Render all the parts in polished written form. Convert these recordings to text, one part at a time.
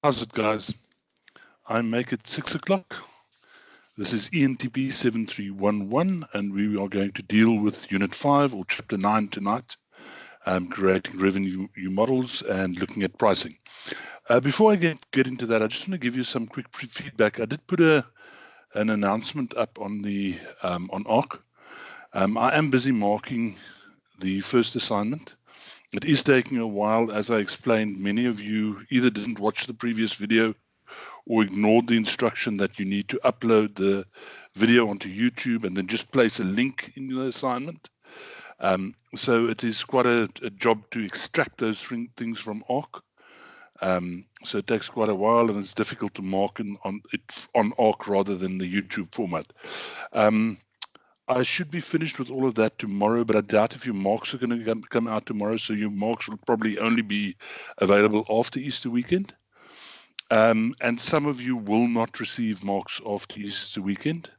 How's it, guys? I make it 6 o'clock. This is ENTP7311, and we are going to deal with Unit 5 or Chapter 9 tonight, creating revenue models and looking at pricing. Before I get into that, I just want to give you some quick feedback. I did put an announcement up on the on ARC. I am busy marking the first assignment. It is taking a while. As I explained, many of you either didn't watch the previous video or ignored the instruction that you need to upload the video onto YouTube and then just place a link in the assignment. So it is quite a job to extract those things from ARC. So it takes quite a while, and it's difficult to mark on ARC rather than the YouTube format. I should be finished with all of that tomorrow, but I doubt if your marks are going to come out tomorrow, so your marks will probably only be available after Easter weekend. And some of you will not receive marks after Easter weekend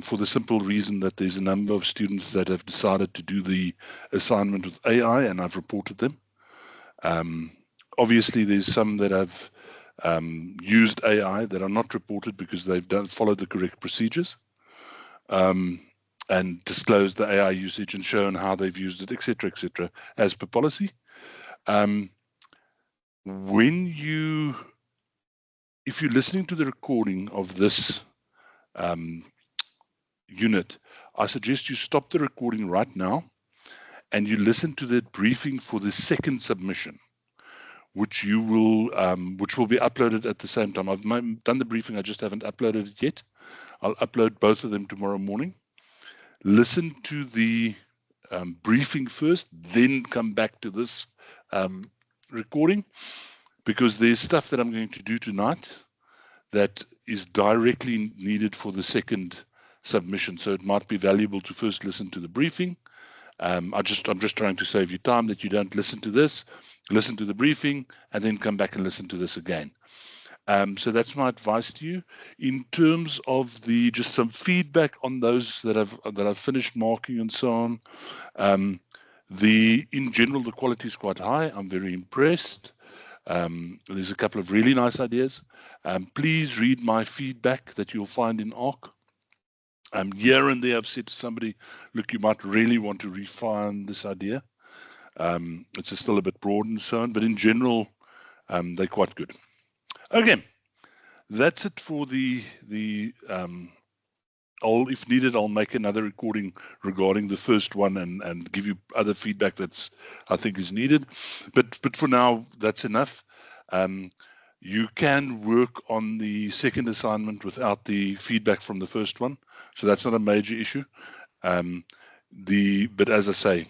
for the simple reason that there's a number of students that have decided to do the assignment with AI, and I've reported them. Obviously, there's some that have used AI that are not reported because they've followed the correct procedures. And disclosed the AI usage and shown how they've used it, etc., as per policy. If you're listening to the recording of this unit, I suggest you stop the recording right now and you listen to the briefing for the second submission, which will be uploaded at the same time. I've done the briefing, I just haven't uploaded it yet. I'll upload both of them tomorrow morning. Listen to the briefing first, then come back to this recording, because there's stuff that I'm going to do tonight that is directly needed for the second submission. So it might be valuable to first listen to the briefing. I'm just trying to save you time, that you don't listen to this, listen to the briefing, and then come back and listen to this again. So that's my advice to you. In terms of just some feedback on those that I've finished marking and so on. In general, the quality is quite high. I'm very impressed. There's a couple of really nice ideas. Please read my feedback that you'll find in ARC. Here and there, I've said to somebody, look, you might really want to refine this idea. It's still a bit broad and so on, but in general, they're quite good. Okay, that's it for if needed, I'll make another recording regarding the first one and give you other feedback that's I think is needed. But for now, that's enough. You can work on the second assignment without the feedback from the first one, so that's not a major issue. But as I say,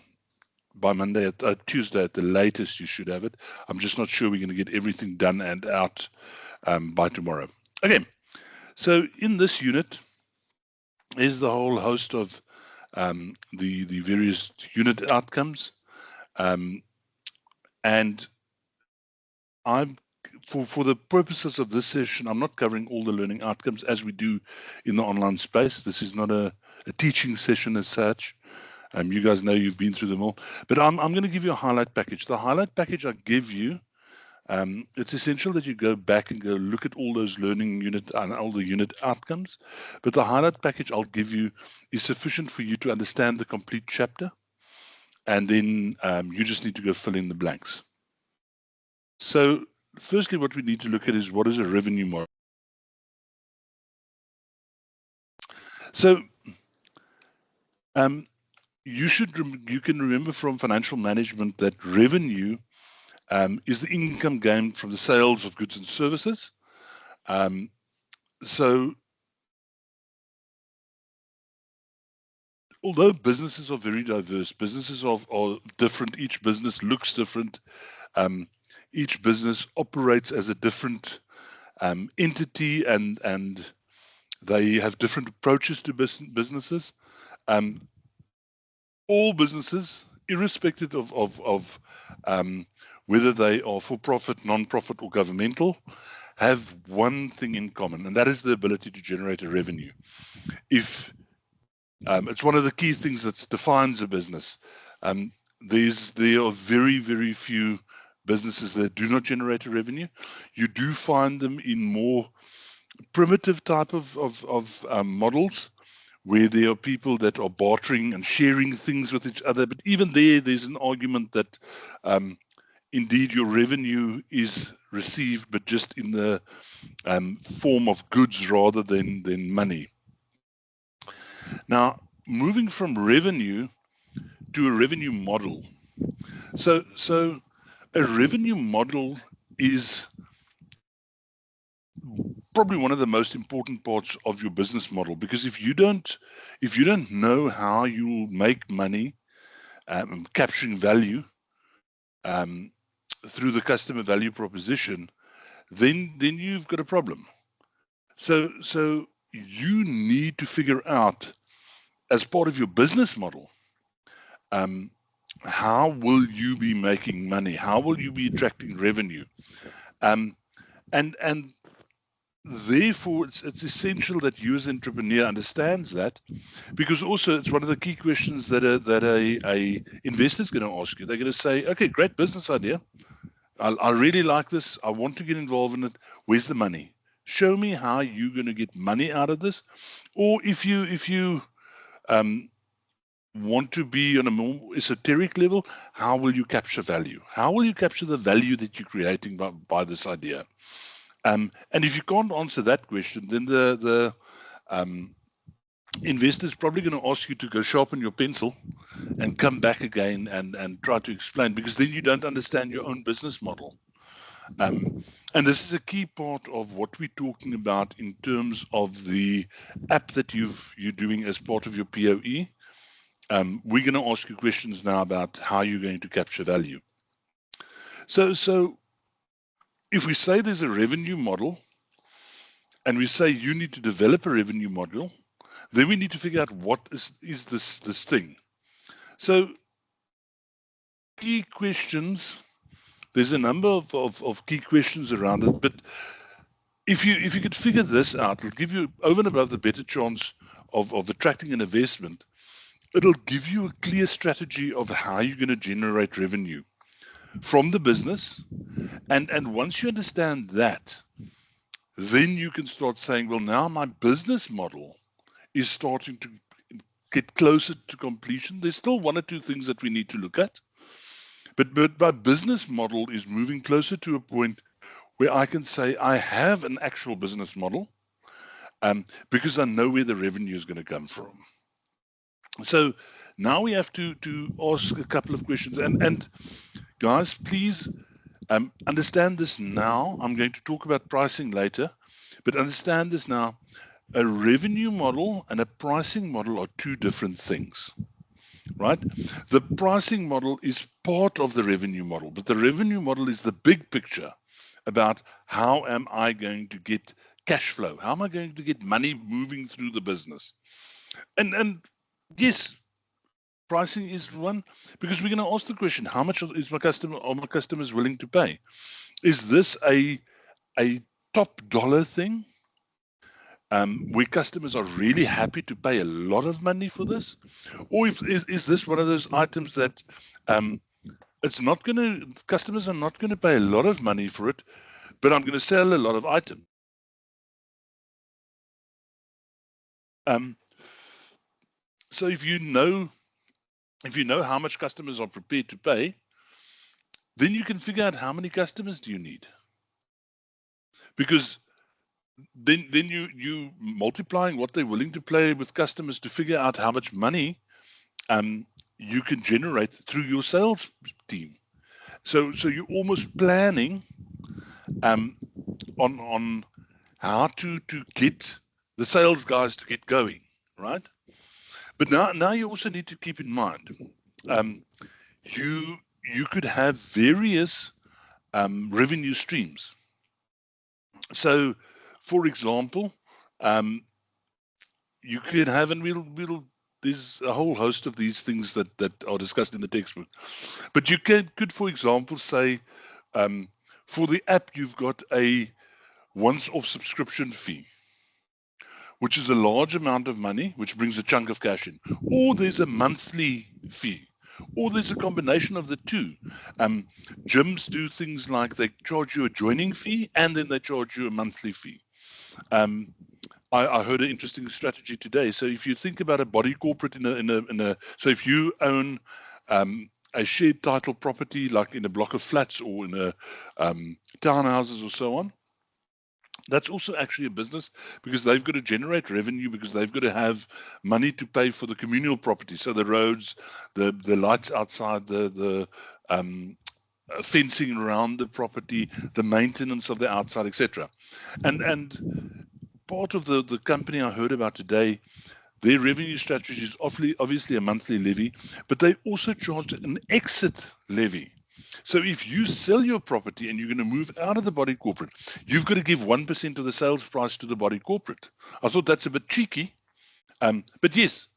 by Monday, Tuesday at the latest, you should have it. I'm just not sure we're going to get everything done and out by tomorrow. Okay, so in this unit is the whole host of the various unit outcomes, and for the purposes of this session, I'm not covering all the learning outcomes as we do in the online space. This is not a teaching session as such. You guys know you've been through them all, but I'm going to give you a highlight package. The highlight package I give you, it's essential that you go back and go look at all those learning unit and all the unit outcomes. But the highlight package I'll give you is sufficient for you to understand the complete chapter, and then you just need to go fill in the blanks. So firstly, what we need to look at is what is a revenue model. So you can remember from financial management that revenue is the income gained from the sales of goods and services. So although businesses are very diverse, businesses are different, each business looks different, each business operates as a different entity, and they have different approaches to businesses. All businesses, irrespective of whether they are for-profit, non-profit, or governmental, have one thing in common, and that is the ability to generate a revenue. It's one of the key things that defines a business. There are very, very few businesses that do not generate a revenue. You do find them in more primitive type of models, where there are people that are bartering and sharing things with each other. But even there's an argument that indeed your revenue is received, but just in the form of goods rather than money. Now, moving from revenue to a revenue model. So a revenue model is probably one of the most important parts of your business model, because if you don't know how you make money, capturing value through the customer value proposition, then you've got a problem. So you need to figure out, as part of your business model, how will you be making money? How will you be attracting revenue? And therefore, it's essential that you as an entrepreneur understands that, because also it's one of the key questions that a investor is going to ask you. They're going to say, okay, great business idea. I really like this. I want to get involved in it. Where's the money? Show me how you're going to get money out of this. Or if you want to be on a more esoteric level, how will you capture value? How will you capture the value that you're creating by this idea? And if you can't answer that question, then the investor is probably going to ask you to go sharpen your pencil and come back again and try to explain, because then you don't understand your own business model. And this is a key part of what we're talking about in terms of the app that you're doing as part of your POE. We're going to ask you questions now about how you're going to capture value. So if we say there's a revenue model, and we say you need to develop a revenue model, then we need to figure out what is this thing. So key questions, there's a number of key questions around it, but if you could figure this out, it'll give you, over and above the better chance of attracting an investment, it'll give you a clear strategy of how you're going to generate revenue from the business. And once you understand that, then you can start saying, well, now my business model is starting to get closer to completion. There's still one or two things that we need to look at, but my business model is moving closer to a point where I can say I have an actual business model, because I know where the revenue is going to come from. So now we have to ask a couple of questions, and guys, please understand this now. I'm going to talk about pricing later, but understand this now. A revenue model and a pricing model are two different things, right? The pricing model is part of the revenue model, but the revenue model is the big picture about how am I going to get cash flow? How am I going to get money moving through the business? And yes, pricing is one, because we're going to ask the question, how much is my customers willing to pay? Is this a top dollar thing, where customers are really happy to pay a lot of money for this? Or is this one of those items that customers are not going to pay a lot of money for it, but I'm going to sell a lot of items? So if you know how much customers are prepared to pay, then you can figure out how many customers do you need. Because then you multiplying what they're willing to pay with customers to figure out how much money you can generate through your sales team. So you're almost planning on how to get the sales guys to get going, right? But now you also need to keep in mind, you could have various revenue streams. So, for example, you could have, and there's a whole host of these things that are discussed in the textbook. But you could, for example, say, for the app, you've got a once-off subscription fee, which is a large amount of money, which brings a chunk of cash in. Or there's a monthly fee, or there's a combination of the two. Gyms do things like they charge you a joining fee and then they charge you a monthly fee. I heard an interesting strategy today. So if you think about a body corporate so if you own a shared title property, like in a block of flats or in a townhouses or so on, that's also actually a business, because they've got to generate revenue, because they've got to have money to pay for the communal property. So the roads, the lights outside, the fencing around the property, the maintenance of the outside, etc. And part of the company I heard about today, their revenue strategy is obviously a monthly levy, but they also charge an exit levy. So if you sell your property and you're going to move out of the body corporate, you've got to give 1% of the sales price to the body corporate. I thought that's a bit cheeky, but yes,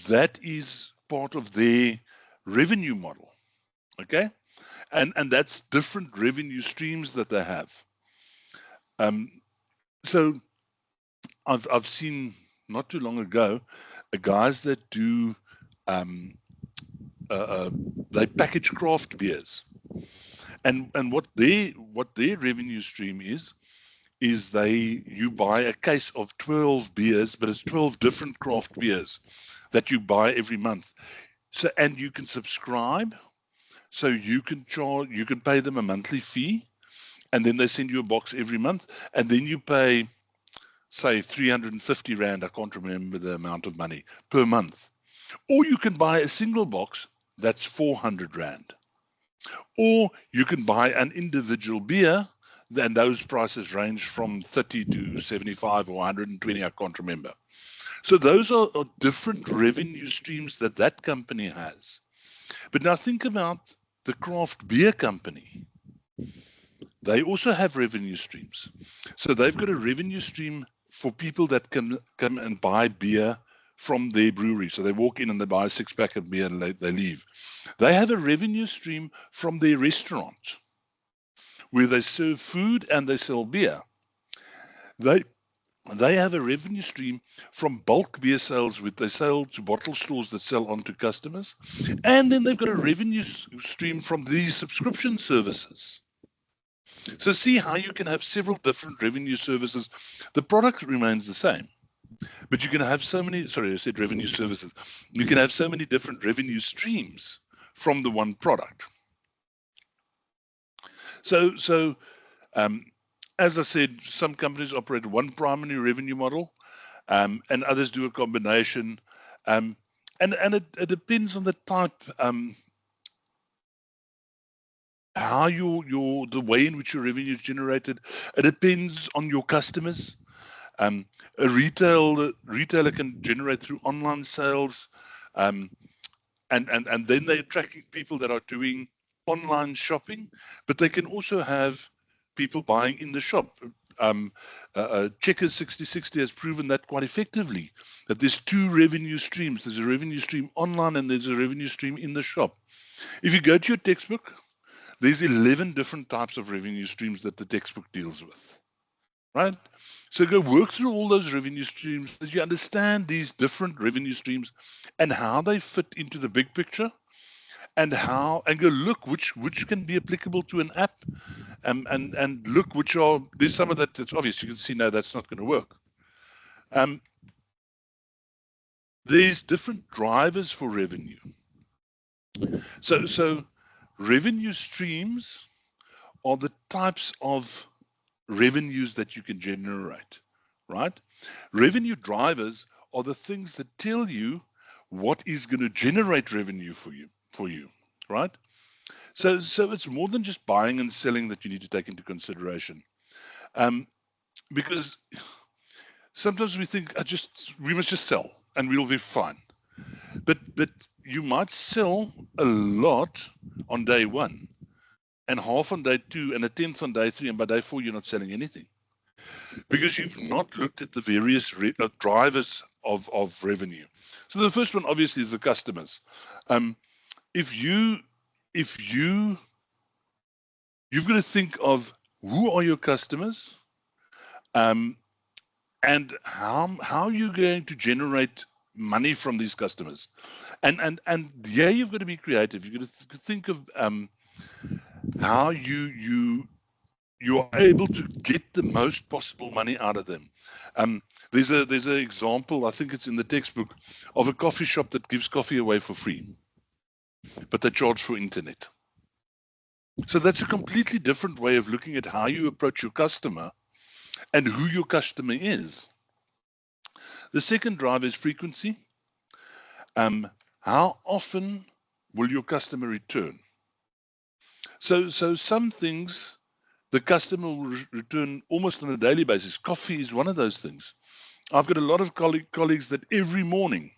that is part of their revenue model. Okay, and that's different revenue streams that they have. So I've seen not too long ago guys that do they package craft beers, and what their revenue stream is you buy a case of 12 beers, but it's 12 different craft beers that you buy every month. So, and you can subscribe, so you can pay them a monthly fee, and then they send you a box every month, and then you pay, say, 350 Rand, I can't remember the amount of money, per month. Or you can buy a single box that's 400 Rand. Or you can buy an individual beer, and those prices range from 30 to 75 or 120, I can't remember. So those are different revenue streams that company has. But now think about the craft beer company. They also have revenue streams. So they've got a revenue stream for people that can come and buy beer from their brewery. So they walk in and they buy a 6-pack of beer and they leave. They have a revenue stream from their restaurant where they serve food and they sell beer. They have a revenue stream from bulk beer sales, which they sell to bottle stores that sell on to customers. And then they've got a revenue stream from these subscription services. So see how you can have several different revenue services. The product remains the same, but you can have so many, sorry, I said revenue services. You can have so many different revenue streams from the one product. So as I said, some companies operate one primary revenue model, and others do a combination. And it depends on the type, how the way in which your revenue is generated. It depends on your customers. A retailer can generate through online sales, and then they're tracking people that are doing online shopping, but they can also have people buying in the shop. Checkers 6060 has proven that quite effectively, that there's two revenue streams. There's a revenue stream online and there's a revenue stream in the shop. If you go to your textbook, there's 11 different types of revenue streams that the textbook deals with, right? So go work through all those revenue streams, that you understand these different revenue streams and how they fit into the big picture, and go look which can be applicable to an app, and look there's some of that that's obvious. You can see, no, that's not going to work. There's different drivers for revenue. So revenue streams are the types of revenues that you can generate, right? Revenue drivers are the things that tell you what is going to generate revenue for you, right? So it's more than just buying and selling that you need to take into consideration, because sometimes we think we must just sell and we'll be fine, but you might sell a lot on day one, and half on day two, and a tenth on day three, and by day four you're not selling anything, because you've not looked at the various drivers of revenue. So the first one obviously is the customers. You've got to think of who are your customers, and how are you going to generate money from these customers. And yeah, you've got to be creative. You've got to think of how you are able to get the most possible money out of them. There's an example, I think it's in the textbook, of a coffee shop that gives coffee away for free, but they charge for internet. So that's a completely different way of looking at how you approach your customer and who your customer is. The second driver is frequency. How often will your customer return? So some things the customer will return almost on a daily basis. Coffee is one of those things. I've got a lot of colleagues that every morning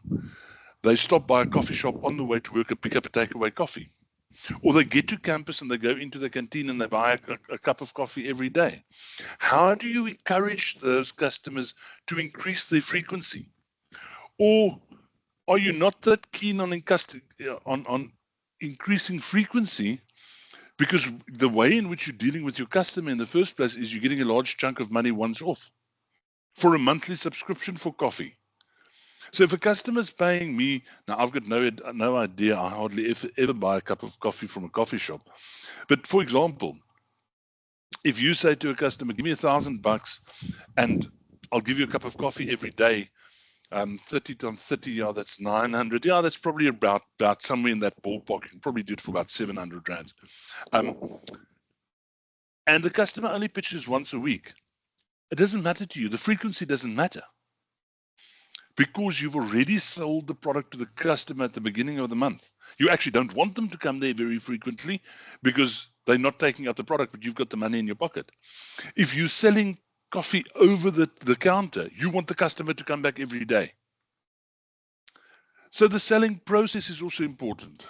they stop by a coffee shop on the way to work and pick up a takeaway coffee. Or they get to campus and they go into the canteen and they buy a cup of coffee every day. How do you encourage those customers to increase their frequency? Or are you not that keen on increasing frequency, because the way in which you're dealing with your customer in the first place is you're getting a large chunk of money once off for a monthly subscription for coffee. So if a customer's paying me, now I've got no idea, I hardly ever buy a cup of coffee from a coffee shop. But for example, if you say to a customer, give me $1,000 and I'll give you a cup of coffee every day, 30 times 30, yeah, that's 900. Yeah, that's probably about somewhere in that ballpark. You can probably do it for about 700 rand. And the customer only pitches once a week. It doesn't matter to you. The frequency doesn't matter, because you've already sold the product to the customer at the beginning of the month. You actually don't want them to come there very frequently because they're not taking out the product, but you've got the money in your pocket. If you're selling coffee over the counter, you want the customer to come back every day. So the selling process is also important.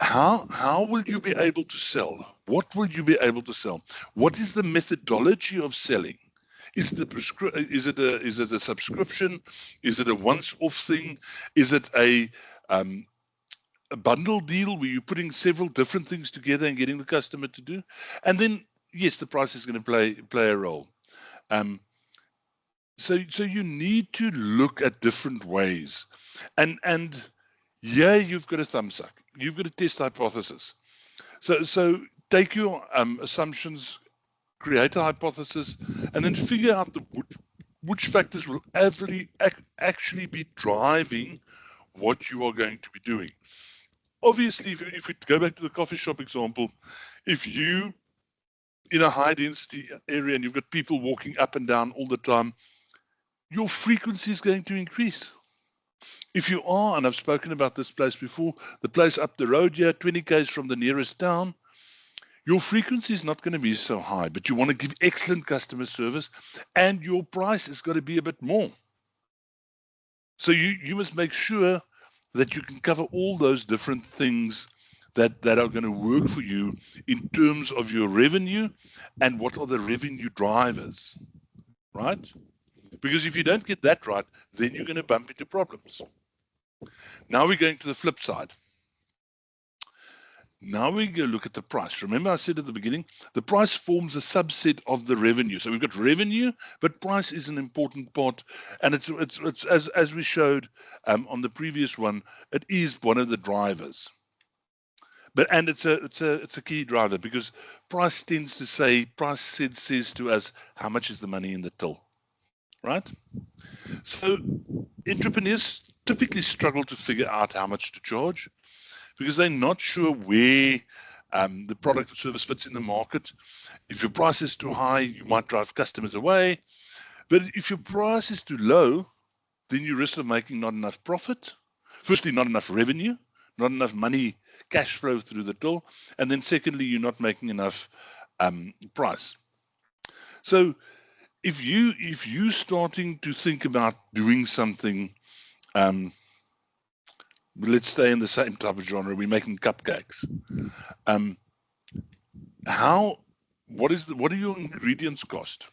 How will you be able to sell? What will you be able to sell? What is the methodology of selling? Is it a subscription? Is it a once-off thing? Is it a bundle deal where you're putting several different things together and getting the customer to do? And then, yes, the price is going to play a role. So you need to look at different ways, and yeah, you've got a thumb suck. You've got a test hypothesis. So take your assumptions, create a hypothesis, and then figure out which factors will actually be driving what you are going to be doing. Obviously, if we go back to the coffee shop example, if you in a high density area and you've got people walking up and down all the time, your frequency is going to increase. If you are, and I've spoken about this place before, the place up the road here, 20 k's from the nearest town, your frequency is not going to be so high, but you want to give excellent customer service and your price is going to be a bit more. So you must make sure that you can cover all those different things that are going to work for you in terms of your revenue and what are the revenue drivers, right? Because if you don't get that right, then you're going to bump into problems. Now we're going to the flip side. Now we go look at the price. Remember I said at the beginning, the price forms a subset of the revenue. So we've got revenue, but price is an important part. And it's as we showed on the previous one, it is one of the drivers. And it's a key driver, because price tends to say, says to us, how much is the money in the till, right? So entrepreneurs typically struggle to figure out how much to charge, because they're not sure where the product or service fits in the market. If your price is too high, you might drive customers away. But if your price is too low, then you risk of making not enough profit. Firstly, not enough revenue, not enough money, cash flow through the till. And then secondly, you're not making enough price. So if you're starting to think about doing something, let's stay in the same type of genre, we're making cupcakes. What do your ingredients cost?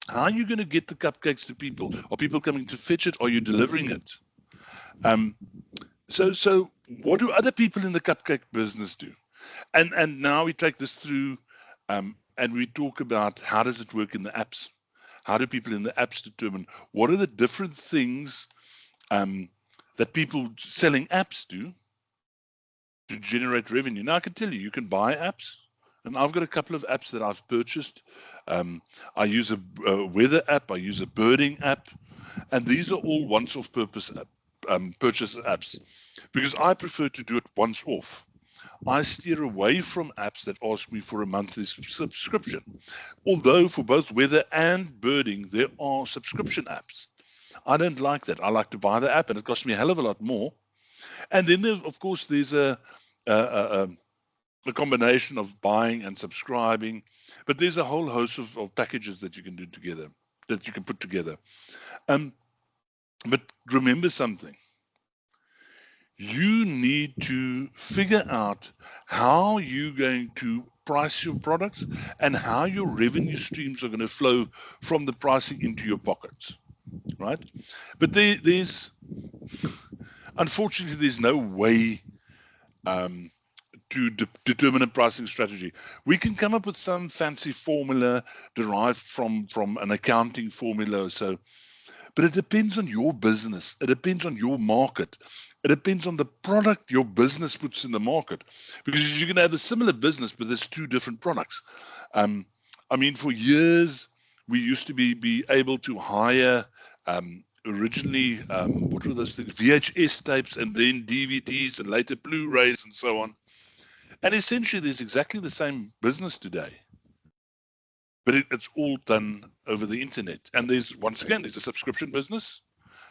How are you going to get the cupcakes to people? Are people coming to fetch it? Are you delivering it? So what do other people in the cupcake business do? And now we take this through and we talk about how does it work in the apps? how do people in the apps determine what are the different things that people selling apps do to generate revenue. Now, I can tell you, you can buy apps, and I've got a couple of apps that I've purchased. I use a weather app, I use a birding app, and these are all once-off purpose purchase apps because I prefer to do it once off. I steer away from apps that ask me for a monthly subscription. Although for both weather and birding, there are subscription apps. I don't like that. I like to buy the app, and it costs me a hell of a lot more. And then, of course, there's a combination of buying and subscribing, but there's a whole host of packages that you can do together, that you can put together. But remember something. You need to figure out how you're going to price your products and how your revenue streams are going to flow from the pricing into your pockets, right? But unfortunately, there's no way to determine a pricing strategy. We can come up with some fancy formula derived from an accounting formula or so, but it depends on your business. It depends on your market. It depends on the product your business puts in the market, because you can have a similar business, but there's two different products. I mean, for years, we used to be able to hire originally, what were those things? VHS tapes, and then DVDs, and later Blu-rays, and so on. And essentially, there's exactly the same business today, but it's all done over the internet. And there's a subscription business.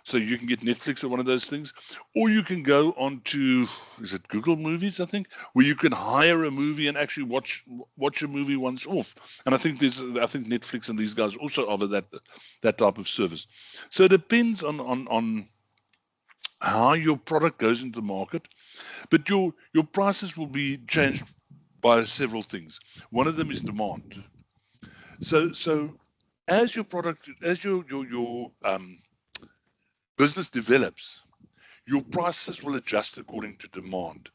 So you can get Netflix or one of those things, or you can go on to, is it Google Movies, I think, where you can hire a movie and actually watch a movie once off. And I think Netflix and these guys also offer that type of service. So it depends on how your product goes into the market, but your prices will be changed by several things. One of them is demand. So as your product, as your business develops, your prices will adjust according to demand.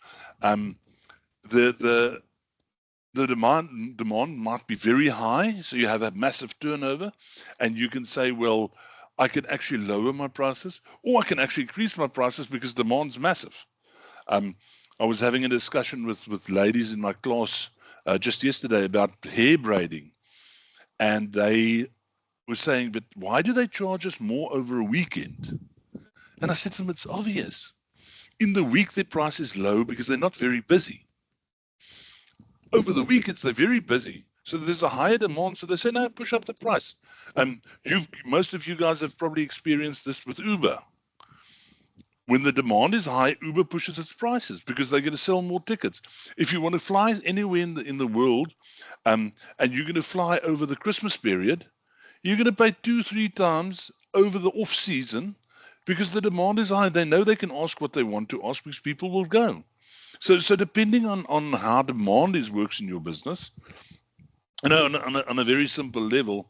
The demand might be very high, so you have a massive turnover, and you can say, well, I can actually lower my prices, or I can actually increase my prices because demand's massive. I was having a discussion with ladies in my class just yesterday about hair braiding, and they were saying, but why do they charge us more over a weekend? And I said to them, it's obvious. In the week, their price is low because they're not very busy. Over the weekends, they're very busy. So there's a higher demand. So they say, no, push up the price. Most of you guys have probably experienced this with Uber. When the demand is high, Uber pushes its prices because they're going to sell more tickets. If you want to fly anywhere in the world, and you're going to fly over the Christmas period, you're going to pay 2-3 times over the off season, because the demand is high. They know they can ask what they want to ask because people will go. So depending on how demand works in your business, on a very simple level,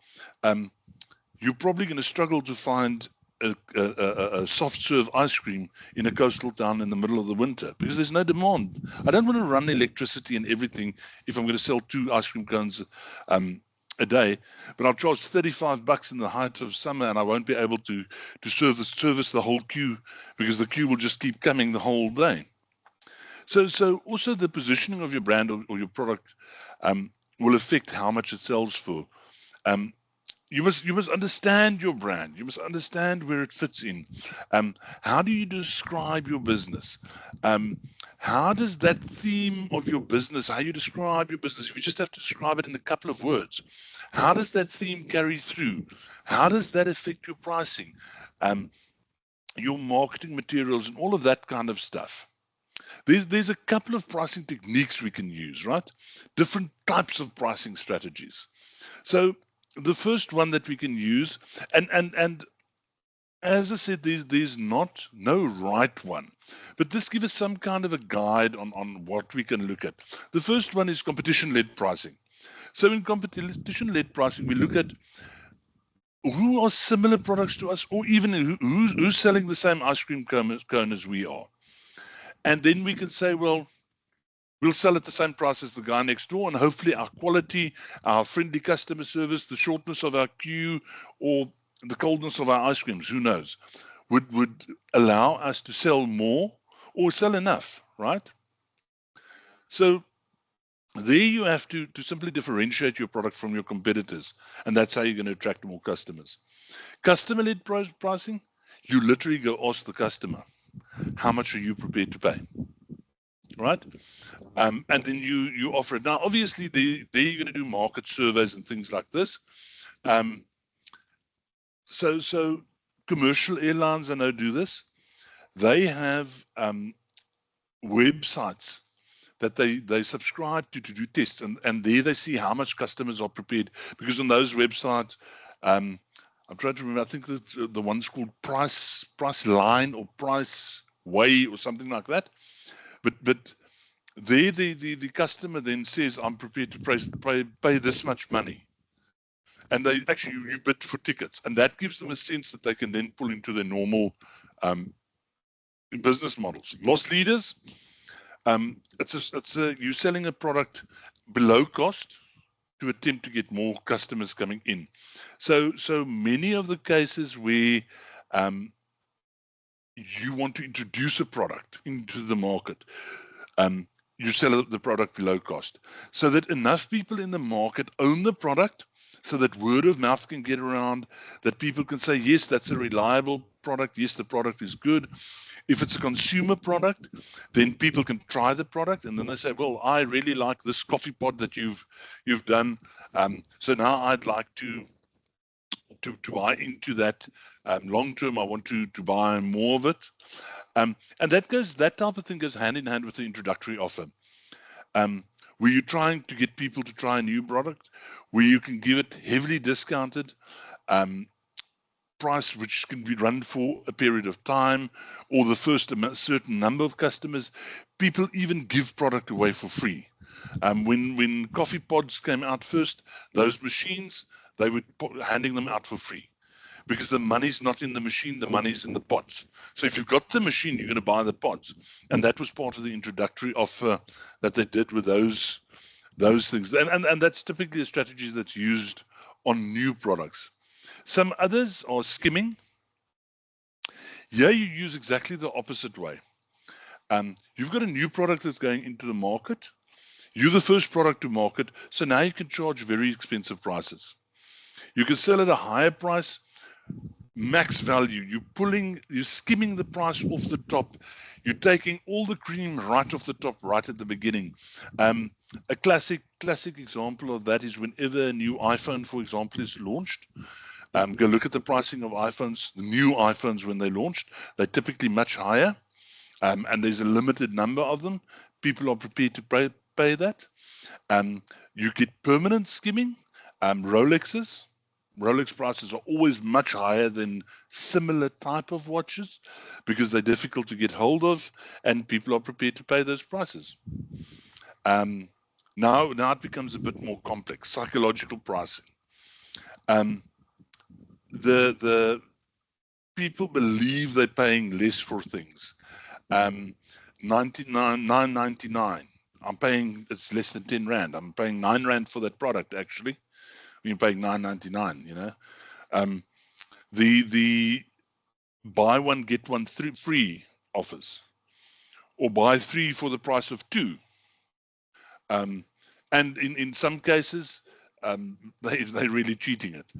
you're probably going to struggle to find a soft serve ice cream in a coastal town in the middle of the winter because there's no demand. I don't want to run electricity and everything if I'm going to sell 2 ice cream cones a day, but I'll charge $35 in the height of summer, and I won't be able to service the whole queue because the queue will just keep coming the whole day. So also the positioning of your brand or your product will affect how much it sells for. You must understand your brand. You must understand where it fits in. How do you describe your business? How does that theme of your business, how you describe your business, if you just have to describe it in a couple of words, how does that theme carry through? How does that affect your pricing, your marketing materials, and all of that kind of stuff? There's a couple of pricing techniques we can use, right? Different types of pricing strategies. So the first one that we can use, and as I said, there's no right one, but this gives us some kind of a guide on what we can look at. The first one is competition-led pricing. So in competition-led pricing, we look at who are similar products to us, or even who's selling the same ice cream cone as we are. And then we can say, well, we'll sell at the same price as the guy next door, and hopefully our quality, our friendly customer service, the shortness of our queue, or the coldness of our ice creams, who knows, would allow us to sell more or sell enough, right? So there you have to simply differentiate your product from your competitors, and that's how you're going to attract more customers. Customer-led pricing, you literally go ask the customer, how much are you prepared to pay, right? And then you offer it. Now, obviously, there you're going to do market surveys and things like this. So commercial airlines, I know, do this. They have websites that they subscribe to do tests, and there they see how much customers are prepared, because on those websites, I'm trying to remember, I think that the one's called Price Line or Price Way or something like that. But there the customer then says, I'm prepared to pay this much money. And they actually, you bid for tickets, and that gives them a sense that they can then pull into their normal business models. Loss leaders, you're selling a product below cost to attempt to get more customers coming in. So many of the cases where you want to introduce a product into the market, you sell the product below cost, so that enough people in the market own the product, so that word of mouth can get around, that people can say, yes, that's a reliable product, yes, the product is good. If it's a consumer product, then people can try the product, and then they say, well, I really like this coffee pod that you've done, so now I'd like to buy into that long term. I want to buy more of it. And that type of thing goes hand in hand with the introductory offer. Where you're trying to get people to try a new product, where you can give it heavily discounted price, which can be run for a period of time, or the first certain number of customers. People even give product away for free. When coffee pods came out first, those machines, they were handing them out for free, because the money's not in the machine, the money's in the pods. So if you've got the machine, you're going to buy the pods. And that was part of the introductory offer that they did with those things. And that's typically a strategy that's used on new products. Some others are skimming. Here you use exactly the opposite way. You've got a new product that's going into the market. You're the first product to market, so now you can charge very expensive prices. You can sell at a higher price, max value. You're skimming the price off the top. You're taking all the cream right off the top, right at the beginning. A classic example of that is whenever a new iPhone, for example, is launched. Go look at the pricing of iPhones. The new iPhones, when they launched, they're typically much higher, and there's a limited number of them. People are prepared to pay that. You get permanent skimming. Rolex prices are always much higher than similar type of watches, because they're difficult to get hold of, and people are prepared to pay those prices. Now it becomes a bit more complex. Psychological pricing. The people believe they're paying less for things. 9.99. It's less than 10 Rand. I'm paying 9 Rand for that product, actually. You're paying 9.99, you know. The buy one get one free offers, or buy 3 for the price of 2. And in some cases, they're really cheating it.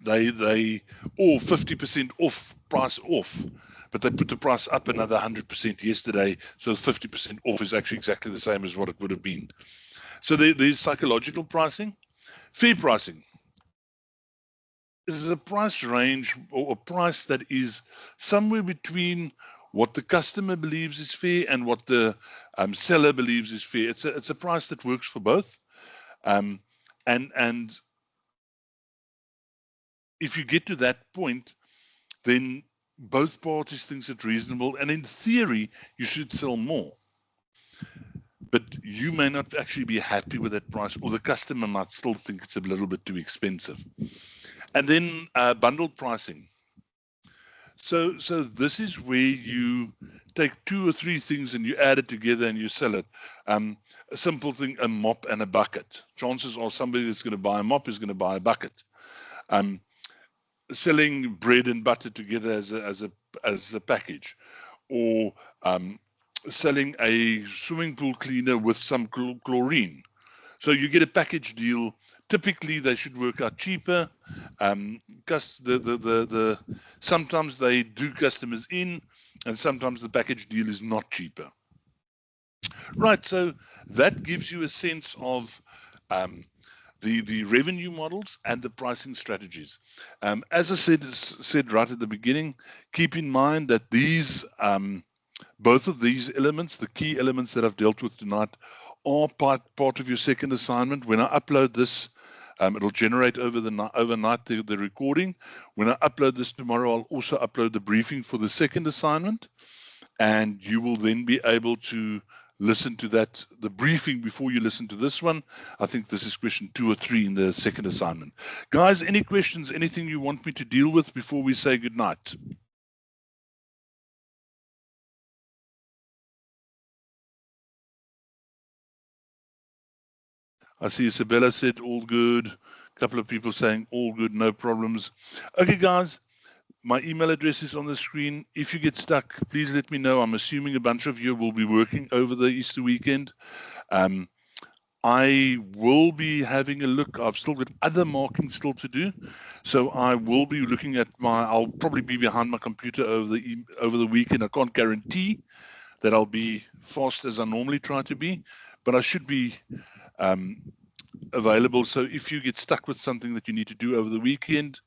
They or 50% off, price off, but they put the price up another 100% yesterday, so 50% off is actually exactly the same as what it would have been. So there's psychological pricing. Fair pricing is a price range, or a price that is somewhere between what the customer believes is fair and what the seller believes is fair. It's a price that works for both. And if you get to that point, then both parties think it's reasonable, and in theory, you should sell more. But you may not actually be happy with that price, or the customer might still think it's a little bit too expensive. And then bundled pricing. So this is where you take 2 or 3 things and you add it together and you sell it. A simple thing, a mop and a bucket. Chances are somebody that's going to buy a mop is going to buy a bucket. Selling bread and butter together as a package, or selling a swimming pool cleaner with some chlorine. So you get a package deal. Typically, they should work out cheaper. Sometimes they do customers in, and sometimes the package deal is not cheaper. Right, so that gives you a sense of the revenue models and the pricing strategies. As I said right at the beginning, keep in mind that these both of these elements, the key elements that I've dealt with tonight, are part of your second assignment. When I upload this, it'll generate overnight the recording. When I upload this tomorrow, I'll also upload the briefing for the second assignment, and you will then be able to listen to the briefing before you listen to this one. I think this is question 2 or 3 in the second assignment. Guys, any questions, anything you want me to deal with before we say goodnight? I see Isabella said all good. A couple of people saying all good, no problems. Okay, guys, my email address is on the screen. If you get stuck, please let me know. I'm assuming a bunch of you will be working over the Easter weekend. I will be having a look. I've still got other marking still to do. So I will be looking at I'll probably be behind my computer over the weekend. I can't guarantee that I'll be fast as I normally try to be, but I should be available. So if you get stuck with something that you need to do over the weekend,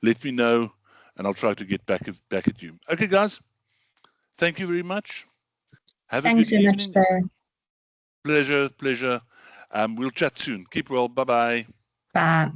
let me know and I'll try to get back at you. Okay, guys. Thank you very much. Have a good evening. Pleasure. We'll chat soon. Keep well. Bye-bye. Bye.